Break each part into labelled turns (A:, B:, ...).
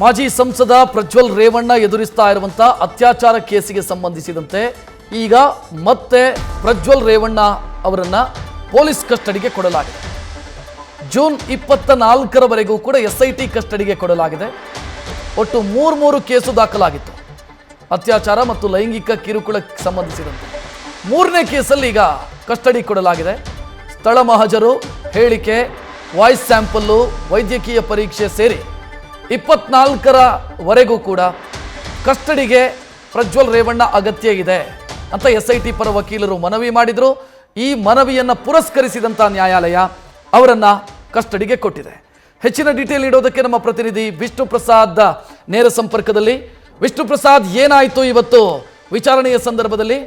A: ಮಾಜಿ ಸಂಸದ ಪ್ರಜ್ವಲ್ ರೇವಣ್ಣ ಎದುರಿಸ್ತಾ ಇರುವಂತ ಅತ್ಯಾಚಾರ ಕೇಸಿಗೆ ಸಂಬಂಧಿಸಿದಂತೆ ಈಗ ಮತ್ತೆ ಪ್ರಜ್ವಲ್ ರೇವಣ್ಣ ಅವರನ್ನ ಪೊಲೀಸ್ ಕಸ್ಟಡಿಗೆ ಕೊಡಲಾಗಿದೆ. ಜೂನ್ 24ರವರೆಗೂ ಕೂಡ ಎಸ್ಐಟಿ ಕಸ್ಟಡಿಗೆ ಕೊಡಲಾಗಿದೆ. ಒಟ್ಟು ಮೂರು ಕೇಸು ದಾಖಲಾಗಿತ್ತು. ಅತ್ಯಾಚಾರ ಮತ್ತು ಲೈಂಗಿಕ ಕಿರುಕುಳಕ್ಕೆ ಸಂಬಂಧಿಸಿದಂತೆ ಮೂರನೇ ಕೇಸಲ್ಲಿ ಈಗ ಕಸ್ಟಡಿ ಕೊಡಲಾಗಿದೆ. ಸ್ಥಳ ಮಹಜರು, ಹೇಳಿಕೆ, ವಾಯ್ಸ್ ಸ್ಯಾಂಪಲ್ಲು, ವೈದ್ಯಕೀಯ ಪರೀಕ್ಷೆ ಸೇರಿ 24ರವರೆಗೂ ಕೂಡ ಕಸ್ಟಡಿಗೆ ಪ್ರಜ್ವಲ್ ರೇವಣ್ಣ ಅಗತ್ಯ ಇದೆ ಅಂತ ಎಸ್ಐಟಿ ಪರ ವಕೀಲರು ಮನವಿ ಮಾಡಿದ್ರು. ಈ ಮನವಿಯನ್ನು ಪುರಸ್ಕರಿಸಿದಂಥ ನ್ಯಾಯಾಲಯ ಅವರನ್ನ ಕಸ್ಟಡಿಗೆ ಕೊಟ್ಟಿದೆ. ಹೆಚ್ಚಿನ ಡೀಟೇಲ್ ನೀಡೋದಕ್ಕೆ ನಮ್ಮ ಪ್ರತಿನಿಧಿ ವಿಷ್ಣು ಪ್ರಸಾದ್ ನೇರ ಸಂಪರ್ಕದಲ್ಲಿ. ವಿಷ್ಣು ಪ್ರಸಾದ್, ಏನಾಯಿತು ಇವತ್ತು ವಿಚಾರಣೆಯ ಸಂದರ್ಭದಲ್ಲಿ?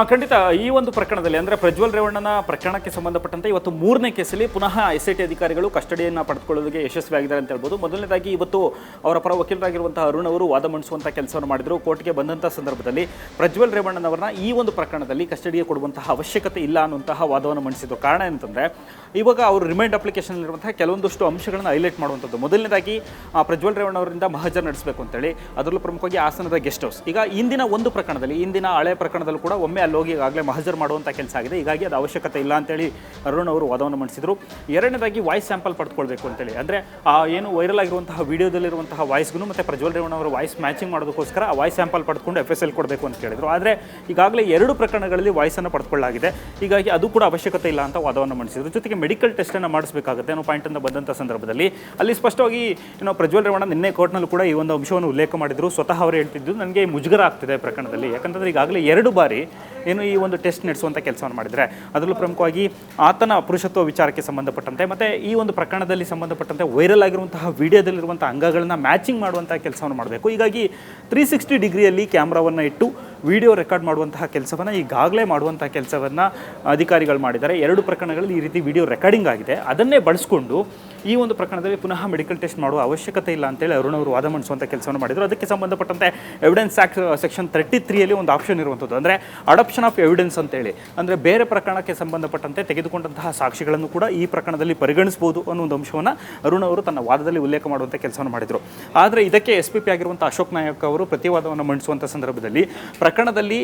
B: ಖಂಡಿತ ಈ ಒಂದು ಪ್ರಕರಣದಲ್ಲಿ ಅಂದರೆ ಪ್ರಜ್ವಲ್ ರೇವಣ್ಣನ ಪ್ರಕರಣಕ್ಕೆ ಸಂಬಂಧಪಟ್ಟಂತೆ ಇವತ್ತು ಮೂರನೇ ಕೇಸಲ್ಲಿ ಪುನಃ ಎಸ್ಐಟಿ ಅಧಿಕಾರಿಗಳು ಕಸ್ಟಡಿಯನ್ನು ಪಡೆದುಕೊಳ್ಳೋದಕ್ಕೆ ಯಶಸ್ವಿಯಾಗಿದ್ದಾರೆ ಅಂತ ಹೇಳ್ಬೋದು. ಮೊದಲನೇದಾಗಿ ಇವತ್ತು ಅವರ ಪರ ವಕೀಲರಾಗಿರುವಂತಹ ಅರುಣ್ ಅವರು ವಾದ ಮಂಡಿಸುವಂಥ ಕೆಲಸವನ್ನು ಮಾಡಿದರು. ಕೋರ್ಟ್ಗೆ ಬಂದಂಥ ಸಂದರ್ಭದಲ್ಲಿ ಪ್ರಜ್ವಲ್ ರೇವಣ್ಣನವರನ್ನ ಈ ಒಂದು ಪ್ರಕರಣದಲ್ಲಿ ಕಸ್ಟಡಿಗೆ ಕೊಡುವಂತಹ ಅವಶ್ಯಕತೆ ಇಲ್ಲ ಅನ್ನುವಂತಹ ವಾದವನ್ನು ಮಂಡಿಸಿದ್ರು. ಕಾರಣ ಏನಂತಂದರೆ ಇವಾಗ ಅವರು ರಿಮೈಂಡ್ ಅಪ್ಲಿಕೇಶನ್ ಇರುವಂತಹ ಕೆಲವೊಂದಷ್ಟು ಅಂಶಗಳನ್ನು ಹೈಲೈಟ್ ಮಾಡುವಂಥದ್ದು. ಮೊದಲನೇದಾಗಿ ಪ್ರಜ್ವಲ್ ರೇವಣ್ಣ ಅವರಿಂದ ಮಹಜರ್ ನಡೆಸಬೇಕು ಅಂತೇಳಿ, ಅದರಲ್ಲೂ ಪ್ರಮುಖವಾಗಿ ಹಾಸನದ ಗೆಸ್ಟ್ ಹೌಸ್. ಈಗ ಇಂದಿನ ಒಂದು ಪ್ರಕರಣದಲ್ಲಿ, ಇಂದಿನ ಹಳೆ ಪ್ರಕರಣದಲ್ಲೂ ಕೂಡ ಒಮ್ಮೆ ಅಲ್ಲಿ ಹೋಗಿ ಈಗಾಗಲೇ ಮಹಜರ್ ಮಾಡುವಂಥ ಕೆಲಸ ಆಗಿದೆ. ಹೀಗಾಗಿ ಅದು ಅವಶ್ಯಕತೆ ಇಲ್ಲ ಅಂತೇಳಿ ಅರುಣ್ ಅವರು ವಾದವನ್ನು ಮಂಡಿಸಿದರು. ಎರಡನೇದಾಗಿ ವಾಯ್ಸ್ ಸ್ಯಾಂಪಲ್ ಪಡೆದುಕೊಳ್ಬೇಕು ಅಂತೇಳಿ, ಅಂದರೆ ಏನು ವೈರಲ್ ಆಗಿರುವಂತಹ ವಿಡಿಯೋದಲ್ಲಿರುವಂತಹ ವಾಯ್ಸ್ಗೂ ಮತ್ತು ಪ್ರಜ್ವಲ್ ರೇವಣ್ಣ ಅವರ ವಾಯ್ಸ್ ಮ್ಯಾಚಿಂಗ್ ಮಾಡೋದಕ್ಕೋಸ್ಕರ ಆ ವಾಯ್ಸ್ ಸ್ಯಾಂಪಲ್ ಪಡೆದುಕೊಂಡು FSL ಕೊಡಬೇಕು ಅಂತ ಕೇಳಿದರು. ಆದರೆ ಈಗಾಗಲೇ 2 ಪ್ರಕರಣಗಳಲ್ಲಿ ವಾಯ್ಸನ್ನು ಪಡೆದುಕೊಳ್ಳಲಾಗಿದೆ. ಹೀಗಾಗಿ ಅದು ಕೂಡ ಅವಶ್ಯಕತೆ ಇಲ್ಲ ಅಂತ ವಾದವನ್ನು ಮಂಡಿಸಿದರು. ಜೊತೆಗೆ ಮೆಡಿಕಲ್ ಟೆಸ್ಟನ್ನು ಮಾಡಿಸಬೇಕಾಗುತ್ತೆ ಅನ್ನೋ ಪಾಯಿಂಟನ್ನು ಬಂದಂಥ ಸಂದರ್ಭದಲ್ಲಿ ಅಲ್ಲಿ ಸ್ಪಷ್ಟವಾಗಿ ಪ್ರಜ್ವಲ್ ರೇವಣ್ಣ ನಿನ್ನೆ ಕೋರ್ಟ್ನಲ್ಲೂ ಕೂಡ ಈ ಒಂದು ಅಂಶವನ್ನು ಉಲ್ಲೇಖ ಮಾಡಿದರು. ಸ್ವತಃ ಅವರು ಹೇಳ್ತಿದ್ದು, ನನಗೆ ಮುಜುಗರ ಆಗ್ತಿದೆ ಪ್ರಕರಣದಲ್ಲಿ, ಯಾಕಂತಂದರೆ ಈಗಾಗಲೇ 2 ಬಾರಿ ಈ ಒಂದು ಟೆಸ್ಟ್ ನಡೆಸುವಂಥ ಕೆಲಸವನ್ನು ಮಾಡಿದರೆ, ಅದರಲ್ಲೂ ಪ್ರಮುಖವಾಗಿ ಆತನ ಪುರುಷತ್ವ ವಿಚಾರಕ್ಕೆ ಸಂಬಂಧಪಟ್ಟಂತೆ ಮತ್ತು ಈ ಒಂದು ಪ್ರಕರಣದಲ್ಲಿ ಸಂಬಂಧಪಟ್ಟಂತೆ ವೈರಲ್ ಆಗಿರುವಂತಹ ವಿಡಿಯೋದಲ್ಲಿರುವಂಥ ಅಂಗಗಳನ್ನು ಮ್ಯಾಚಿಂಗ್ ಮಾಡುವಂಥ ಕೆಲಸವನ್ನು ಮಾಡಬೇಕು. ಹೀಗಾಗಿ 360 ಡಿಗ್ರಿಯಲ್ಲಿ ಕ್ಯಾಮ್ರಾವನ್ನು ಇಟ್ಟು ವಿಡಿಯೋ ರೆಕಾರ್ಡ್ ಮಾಡುವಂತಹ ಕೆಲಸವನ್ನು ಈಗಾಗಲೇ ಮಾಡುವಂಥ ಕೆಲಸವನ್ನು ಅಧಿಕಾರಿಗಳು ಮಾಡಿದ್ದಾರೆ. 2 ಪ್ರಕರಣಗಳಲ್ಲಿ ಈ ರೀತಿ ವಿಡಿಯೋ ರೆಕಾರ್ಡಿಂಗ್ ಆಗಿದೆ. ಅದನ್ನೇ ಬಳಸಿಕೊಂಡು ಈ ಒಂದು ಪ್ರಕರಣದಲ್ಲಿ ಪುನಃ ಮೆಡಿಕಲ್ ಟೆಸ್ಟ್ ಮಾಡುವ ಅವಶ್ಯಕತೆ ಇಲ್ಲ ಅಂತೇಳಿ ಅರುಣ್ ಅವರು ವಾದ ಮಂಡಿಸುವಂಥ ಕೆಲಸವನ್ನು ಮಾಡಿದರು. ಅದಕ್ಕೆ ಸಂಬಂಧಪಟ್ಟಂತೆ ಎವಿಡೆನ್ಸ್ ಆಕ್ಟ್ ಸೆಕ್ಷನ್ 33ಯಲ್ಲಿ ಒಂದು ಆಪ್ಷನ್ ಇರುವಂಥದ್ದು, ಅಂದರೆ ಅಡಾಪ್ಷನ್ ಆಫ್ ಎವಿಡೆನ್ಸ್ ಅಂತೇಳಿ, ಅಂದರೆ ಬೇರೆ ಪ್ರಕರಣಕ್ಕೆ ಸಂಬಂಧಪಟ್ಟಂತೆ ತೆಗೆದುಕೊಂಡಂತಹ ಸಾಕ್ಷಿಗಳನ್ನು ಕೂಡ ಈ ಪ್ರಕರಣದಲ್ಲಿ ಪರಿಗಣಿಸಬಹುದು ಅನ್ನೋ ಒಂದು ಅಂಶವನ್ನು ಅರುಣ್ ಅವರು ತನ್ನ ವಾದದಲ್ಲಿ ಉಲ್ಲೇಖ ಮಾಡುವಂಥ ಕೆಲಸವನ್ನು ಮಾಡಿದರು. ಆದರೆ ಇದಕ್ಕೆ SPP ಆಗಿರುವಂಥ ಅಶೋಕ್ ನಾಯಕ್ ಅವರು ಪ್ರತಿವಾದವನ್ನು ಮಂಡಿಸುವಂಥ ಸಂದರ್ಭದಲ್ಲಿ ಪ್ರಕರಣದಲ್ಲಿ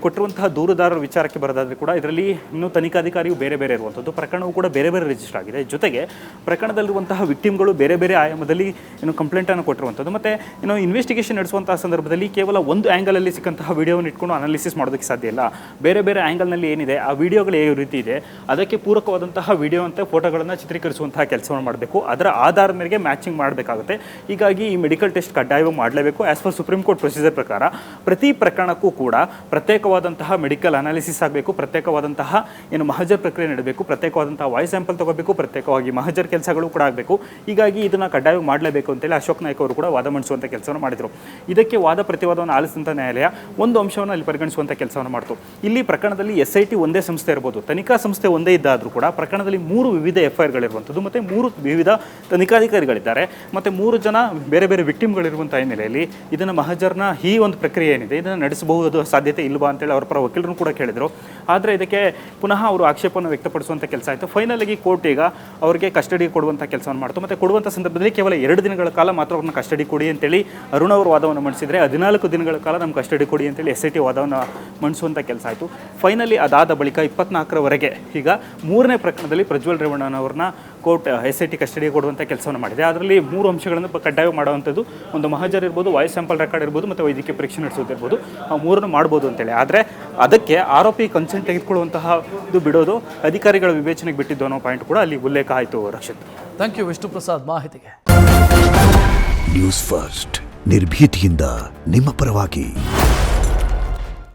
B: ಕೊಟ್ಟಿರುವಂತಹ ದೂರುದಾರರ ವಿಚಾರಕ್ಕೆ ಬರೋದಾದರೆ ಕೂಡ ಇದರಲ್ಲಿ ಇನ್ನೂ ತನಿಖಾಧಿಕಾರಿಯು ಬೇರೆ ಇರುವಂಥದ್ದು, ಪ್ರಕರಣವು ಕೂಡ ಬೇರೆ ರಿಜಿಸ್ಟರ್ ಆಗಿದೆ. ಜೊತೆಗೆ ಪ್ರಕರಣದಲ್ಲಿರುವಂತಹ ವಿಕ್ಟಿಮ್ಗಳು ಬೇರೆ ಆಯಾಮದಲ್ಲಿ ಕಂಪ್ಲೇಂಟನ್ನು ಕೊಟ್ಟಿರುವಂಥದ್ದು. ಮತ್ತು ಇನ್ವೆಸ್ಟಿಗೇಷನ್ ನಡೆಸುವಂತಹ ಸಂದರ್ಭದಲ್ಲಿ ಕೇವಲ ಒಂದು ಆ್ಯಂಗಲಲ್ಲಿ ಸಿಕ್ಕಂತಹ ವಿಡಿಯೋವನ್ನು ಇಟ್ಕೊಂಡು ಅನಾಲಿಸಿಸ್ ಮಾಡೋದಕ್ಕೆ ಸಾಧ್ಯ ಇಲ್ಲ. ಬೇರೆ ಆ್ಯಂಗಲ್ನಲ್ಲಿ ಏನಿದೆ, ಆ ವಿಡಿಯೋಗಳು ಯಾವ ರೀತಿ ಇದೆ, ಅದಕ್ಕೆ ಪೂರಕವಾದಂತಹ ವಿಡಿಯೋ ಅಂತ ಫೋಟೋಗಳನ್ನು ಚಿತ್ರೀಕರಿಸುವಂತಹ ಕೆಲಸವನ್ನು ಮಾಡಬೇಕು. ಅದರ ಆಧಾರದ ಮೇರೆಗೆ ಮ್ಯಾಚಿಂಗ್ ಮಾಡಬೇಕಾಗುತ್ತೆ. ಹೀಗಾಗಿ ಈ ಮೆಡಿಕಲ್ ಟೆಸ್ಟ್ ಕಡ್ಡಾಯವಾಗಿ ಮಾಡಲೇಬೇಕು. As per supreme court procedure ಪ್ರಕಾರ ಪ್ರತಿ ಪ್ರಕರಣಕ್ಕೂ ಕೂಡ ಪ್ರತ್ಯೇಕವಾದಂತಹ ಮೆಡಿಕಲ್ ಅನಾಲಿಸಿಸ್ ಆಗಬೇಕು, ಪ್ರತ್ಯೇಕವಾದಂತಹ ಮಹಜರ್ ಪ್ರಕ್ರಿಯೆ ನಡೆಯಬೇಕು, ಪ್ರತ್ಯೇಕವಾದಂತಹ ವಾಯ್ಸ್ ಸ್ಯಾಂಪಲ್ ತಗೋಬೇಕು, ಪ್ರತ್ಯೇಕವಾಗಿ ಮಹಜರ್ ಕೆಲಸಗಳು ಕೂಡ ಆಗಬೇಕು. ಹೀಗಾಗಿ ಇದನ್ನು ಕಡ್ಡಾಯವಾಗಿ ಮಾಡಲೇಬೇಕು ಅಂತೇಳಿ ಅಶೋಕ್ ನಾಯ್ಕ್ ಅವರು ಕೂಡ ವಾದ ಮಂಡಿಸುವಂಥ ಕೆಲಸವನ್ನು ಮಾಡಿದರು. ಇದಕ್ಕೆ ವಾದ ಪ್ರತಿವಾದವನ್ನು ಆಲಿಸಿದಂಥ ನ್ಯಾಯಾಲಯ ಒಂದು ಅಂಶವನ್ನು ಅಲ್ಲಿ ಪರಿಗಣಿಸುವಂಥ ಕೆಲಸವನ್ನು ಮಾಡಿತು. ಇಲ್ಲಿ ಪ್ರಕರಣದಲ್ಲಿ SIT ಒಂದೇ ಸಂಸ್ಥೆ ಇರ್ಬೋದು, ತನಿಖಾ ಸಂಸ್ಥೆ ಒಂದೇ ಇದ್ದಾದರೂ ಕೂಡ ಪ್ರಕರಣದಲ್ಲಿ 3 ವಿವಿಧ FIRಗಳಿರುವಂಥದ್ದು ಮತ್ತು 3 ವಿವಿಧ ತನಿಖಾಧಿಕಾರಿಗಳಿದ್ದಾರೆ ಮತ್ತು 3 ಜನ ಬೇರೆ ವಿಕ್ಟಿಮ್ಗಳಿರುವಂಥ ಹಿನ್ನೆಲೆಯಲ್ಲಿ ಇದನ್ನು ಮಹಜರ್ನ ಈ ಒಂದು ಪ್ರಕ್ರಿಯೆ ಏನಿದೆ ಇದನ್ನು ನಡೆಸಬಹುದು ಸಾಧ್ಯತೆ ಇಲ್ವಾ ಅಂತೇಳಿ ಅವರ ಪರ ವಕೀಲರು ಕೂಡ ಕೇಳಿದರು. ಆದರೆ ಇದಕ್ಕೆ ಪುನಃ ಅವರು ಆಕ್ಷೇಪವನ್ನು ವ್ಯಕ್ತಪಡಿಸುವಂಥ ಕೆಲಸ ಆಯಿತು. ಫೈನಲ್ ಆಗಿ ಕೋರ್ಟ್ ಈಗ ಅವರಿಗೆ ಕಸ್ಟಡಿಗೆ ಕೊಡುವಂಥ ಕೆಲಸವನ್ನು ಮಾಡ್ತು. ಮತ್ತು ಕೊಡುವಂಥ ಸಂದರ್ಭದಲ್ಲಿ ಕೇವಲ 2 ದಿನಗಳ ಕಾಲ ಮಾತ್ರ ಅವ್ರನ್ನ ಕಸ್ಟಡಿ ಕೊಡಿ ಅಂತೇಳಿ ಅರುಣ್ ಅವರು ವಾದವನ್ನು ಮಂಡಿಸಿದರೆ, 14 ದಿನಗಳ ಕಾಲ ನಮ್ಮ ಕಸ್ಟಡಿ ಕೊಡಿ ಅಂತೇಳಿ SIT ವಾದವನ್ನು ಮಂಡಿಸುವಂಥ ಕೆಲಸ ಆಯಿತು. ಫೈನಲಿ ಅದಾದ ಬಳಿಕ 24ರವರೆಗೆ ಈಗ 3ನೇ ಪ್ರಕರಣದಲ್ಲಿ ಪ್ರಜ್ವಲ್ ರೇವಣ್ಣನವ್ರನ್ನ ಕೋರ್ಟ್ SIT ಕಸ್ಟಡಿಗೆ ಕೊಡುವಂಥ ಕೆಲಸವನ್ನು ಮಾಡಿದೆ. ಅದರಲ್ಲಿ 3 ಅಂಶಗಳನ್ನು ಕಡ್ಡಾಯ ಮಾಡುವಂಥದ್ದು, ಒಂದು ಮಹಜರ್ ಇರ್ಬೋದು, ವಾಯ್ಸ್ ಸ್ಯಾಂಪಲ್ ರೆಕಾರ್ಡ್ ಇರ್ಬೋದು ಮತ್ತು ವೈದ್ಯಕೀಯ ಪರೀಕ್ಷೆ ನಡೆಸೋದಿರ್ಬೋದು, ಆ 3 ಮಾಡ್ಬೋದು ಅಂತೇಳಿ. ಆದರೆ ಅದಕ್ಕೆ ಆರೋಪಿ ಕನ್ಸೆಂಟ್ ತೆಗೆದುಕೊಳ್ಳುವಂತಹ ಇದು ಬಿಡೋದು ಅಧಿಕಾರಿಗಳ ವಿವೇಚನೆಗೆ ಬಿಟ್ಟಿದ್ದು ಅನ್ನೋ ಪಾಯಿಂಟ್ ಕೂಡ ಅಲ್ಲಿ ಉಲ್ಲೇಖ ಆಯಿತು. ರಕ್ಷಿತ್,
A: ಥ್ಯಾಂಕ್ ಯು ವಿಷ್ಣು ಪ್ರಸಾದ್ ಮಾಹಿತಿಗೆ.
C: ನ್ಯೂಸ್ ಫಸ್ಟ್ ನಿರ್ಭೀತಿಯಿಂದ ನಿಮ್ಮ ಪರವಾಗಿ.